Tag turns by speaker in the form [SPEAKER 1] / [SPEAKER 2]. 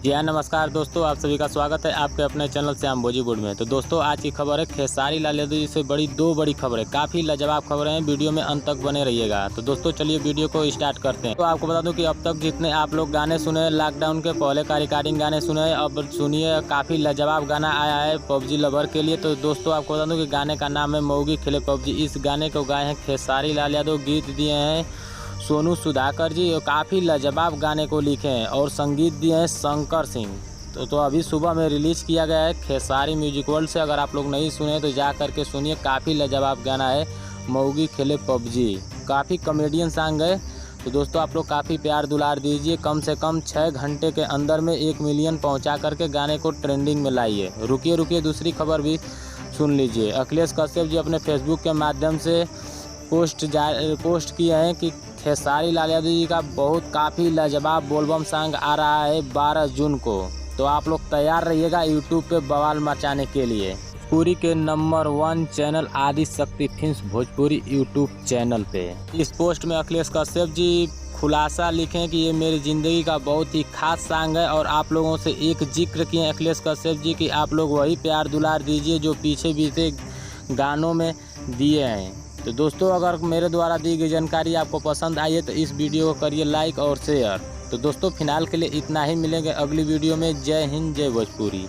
[SPEAKER 1] जी हाँ, नमस्कार दोस्तों, आप सभी का स्वागत है आपके अपने चैनल श्याम भोजीपुर में। तो दोस्तों, आज की खबर है खेसारी लाल यादव जी से दो बड़ी खबरें, काफ़ी लाजवाब खबरें हैं। वीडियो में अंत तक बने रहिएगा। तो दोस्तों, चलिए वीडियो को स्टार्ट करते हैं। तो आपको बता दूं कि अब तक जितने आप लोग गाने सुने, लॉकडाउन के पहले का रिकॉर्डिंग गाने सुने, अब सुनिए काफ़ी लाजवाब गाना आया है पबजी लवर के लिए। तो दोस्तों, आपको बता दूँ कि गाने का नाम है मौगी खेले पबजी। इस गाने को गाए हैं खेसारी लाल यादव, गीत दिए हैं सोनू सुधाकर जी, और काफ़ी लाजवाब गाने को लिखे हैं और संगीत दिए हैं शंकर सिंह। तो अभी सुबह में रिलीज़ किया गया है खेसारी म्यूजिक वर्ल्ड से। अगर आप लोग नहीं सुने तो जा कर के सुनिए, काफ़ी लाजवाब गाना है मौगी खेले पबजी। काफ़ी कॉमेडियन सॉन्ग है। तो दोस्तों, आप लोग काफ़ी प्यार दुलार दीजिए। कम से कम 6 घंटे के अंदर में 1 मिलियन पहुंचा करके गाने को ट्रेंडिंग में लाइए। रुकिए दूसरी खबर भी सुन लीजिए। अखिलेश कश्यप जी अपने फेसबुक के माध्यम से पोस्ट किए हैं कि खेसारी लाल यादव जी का काफ़ी लाजवाब बोलबम सॉन्ग आ रहा है 12 जून को। तो आप लोग तैयार रहिएगा यूट्यूब पे बवाल मचाने के लिए। भोजपुरी के नंबर 1 चैनल आदि शक्ति फिल्म्स भोजपुरी यूट्यूब चैनल पे। इस पोस्ट में अखिलेश कश्यप जी खुलासा लिखें कि ये मेरी ज़िंदगी का बहुत ही खास सॉन्ग है, और आप लोगों से एक जिक्र किए अखिलेश कश्यप जी कि आप लोग वही प्यार दुलार दीजिए जो पीछे बीते गानों में दिए हैं। तो दोस्तों, अगर मेरे द्वारा दी गई जानकारी आपको पसंद आई है तो इस वीडियो को करिए लाइक और शेयर। तो दोस्तों, फिलहाल के लिए इतना ही। मिलेंगे अगली वीडियो में। जय हिंद, जय भोजपुरी।